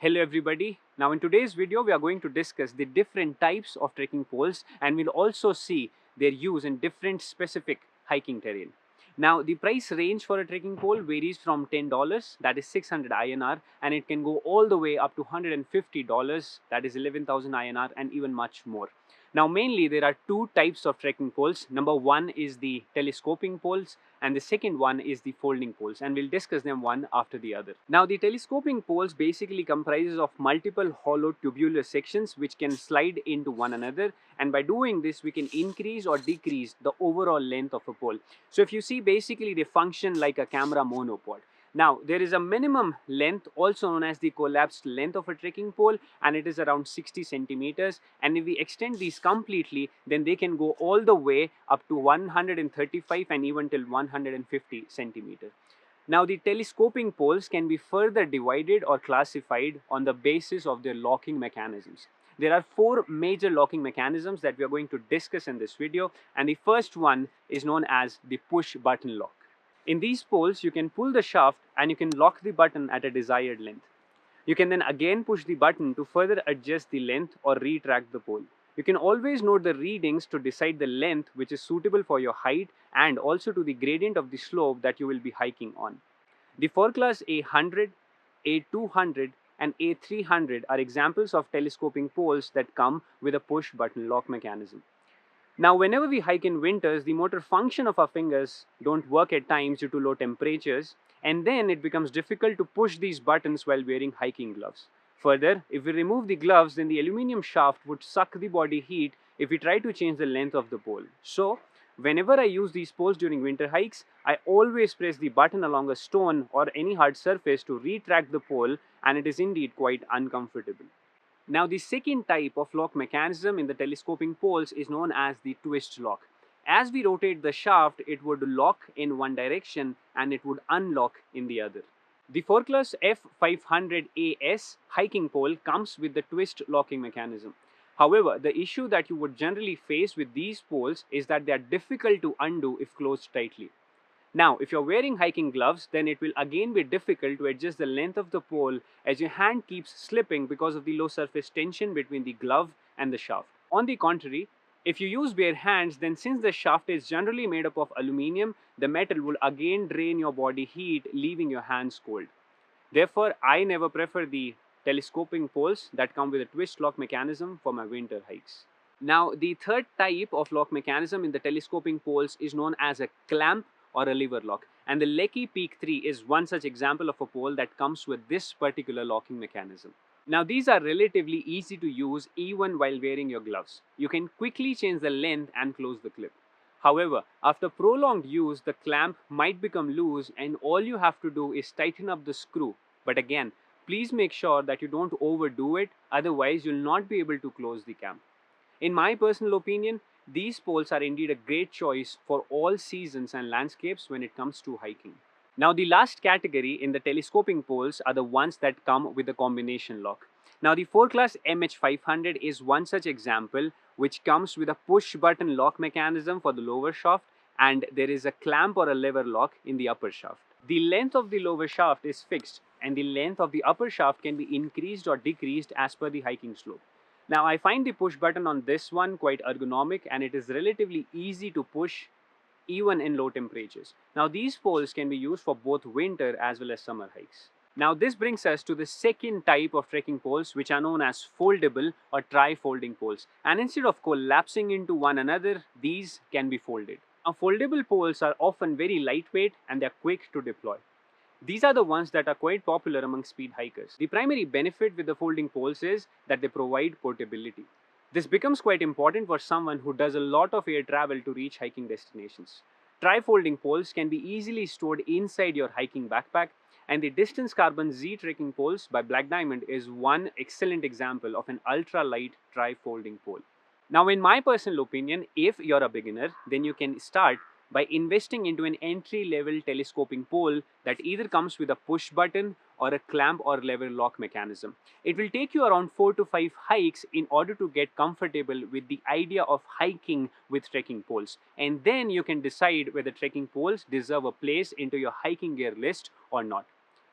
Hello everybody. Now in today's video we are going to discuss the different types of trekking poles and we'll also see their use in different specific hiking terrain. Now the price range for a trekking pole varies from $10, that is 600 INR, and it can go all the way up to $150, that is 11,000 INR, and even much more. Now mainly there are two types of trekking poles. Number one is the telescoping poles and the second one is the folding poles, and we'll discuss them one after the other. Now the telescoping poles basically comprises of multiple hollow tubular sections which can slide into one another, and by doing this we can increase or decrease the overall length of a pole. So if you see, basically they function like a camera monopod. Now there is a minimum length also known as the collapsed length of a trekking pole, and it is around 60 centimeters, and if we extend these completely then they can go all the way up to 135 and even till 150 centimeters. Now the telescoping poles can be further divided or classified on the basis of their locking mechanisms. There are four major locking mechanisms that we are going to discuss in this video, and the first one is known as the push button lock. In these poles, you can pull the shaft and you can lock the button at a desired length. You can then again push the button to further adjust the length or retract the pole. You can always note the readings to decide the length which is suitable for your height and also to the gradient of the slope that you will be hiking on. The 4 class A100, A200 and A300 are examples of telescoping poles that come with a push button lock mechanism. Now, whenever we hike in winters, the motor function of our fingers don't work at times due to low temperatures, and then it becomes difficult to push these buttons while wearing hiking gloves. Further, if we remove the gloves, then the aluminum shaft would suck the body heat if we try to change the length of the pole. So, whenever I use these poles during winter hikes, I always press the button along a stone or any hard surface to retract the pole, and it is indeed quite uncomfortable. Now the second type of lock mechanism in the telescoping poles is known as the twist lock. As we rotate the shaft, it would lock in one direction and it would unlock in the other. The 4 class F500AS hiking pole comes with the twist locking mechanism. However, the issue that you would generally face with these poles is that they are difficult to undo if closed tightly. Now, if you're wearing hiking gloves, then it will again be difficult to adjust the length of the pole as your hand keeps slipping because of the low surface tension between the glove and the shaft. On the contrary, if you use bare hands, then since the shaft is generally made up of aluminium, the metal will again drain your body heat, leaving your hands cold. Therefore, I never prefer the telescoping poles that come with a twist lock mechanism for my winter hikes. Now, the third type of lock mechanism in the telescoping poles is known as a clamp or a lever lock, and the Lecky Peak 3 is one such example of a pole that comes with this particular locking mechanism. Now these are relatively easy to use even while wearing your gloves. You can quickly change the length and close the clip. However, after prolonged use, the clamp might become loose and all you have to do is tighten up the screw. But again, please make sure that you don't overdo it, otherwise you'll not be able to close the clamp. In my personal opinion, these poles are indeed a great choice for all seasons and landscapes when it comes to hiking. Now, the last category in the telescoping poles are the ones that come with a combination lock. Now, the 4 class MH500 is one such example which comes with a push button lock mechanism for the lower shaft, and there is a clamp or a lever lock in the upper shaft. The length of the lower shaft is fixed and the length of the upper shaft can be increased or decreased as per the hiking slope. Now I find the push button on this one quite ergonomic and it is relatively easy to push even in low temperatures. Now these poles can be used for both winter as well as summer hikes. Now this brings us to the second type of trekking poles, which are known as foldable or tri-folding poles, and instead of collapsing into one another, these can be folded. Now foldable poles are often very lightweight and they are quick to deploy. These are the ones that are quite popular among speed hikers. The primary benefit with the folding poles is that they provide portability. This becomes quite important for someone who does a lot of air travel to reach hiking destinations. Tri-folding poles can be easily stored inside your hiking backpack, and the Distance Carbon Z trekking poles by Black Diamond is one excellent example of an ultra-light tri-folding pole. Now, in my personal opinion, if you're a beginner, then you can start by investing into an entry-level telescoping pole that either comes with a push button or a clamp or lever lock mechanism. It will take you around 4 to 5 hikes in order to get comfortable with the idea of hiking with trekking poles, and then you can decide whether trekking poles deserve a place into your hiking gear list or not.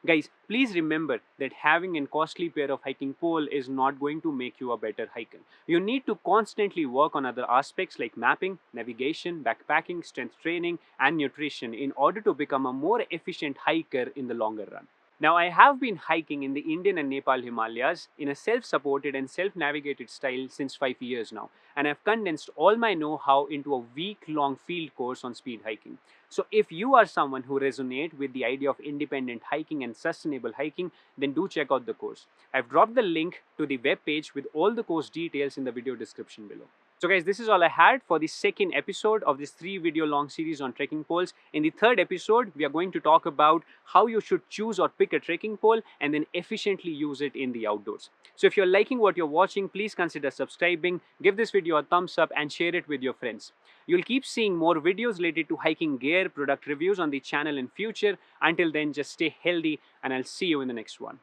Guys, please remember that having a costly pair of hiking pole is not going to make you a better hiker. You need to constantly work on other aspects like mapping, navigation, backpacking, strength training, and nutrition in order to become a more efficient hiker in the longer run. Now, I have been hiking in the Indian and Nepal Himalayas in a self supported and self navigated style since 5 years now, and I've condensed all my know how into a week long field course on speed hiking. So, if you are someone who resonate with the idea of independent hiking and sustainable hiking, then do check out the course. I've dropped the link to the web page with all the course details in the video description below. So guys, this is all I had for the second episode of this 3 video long series on trekking poles. In the third episode, we are going to talk about how you should choose or pick a trekking pole and then efficiently use it in the outdoors. So if you're liking what you're watching, please consider subscribing, give this video a thumbs up and share it with your friends. You'll keep seeing more videos related to hiking gear, product reviews on the channel in future. Until then, just stay healthy and I'll see you in the next one.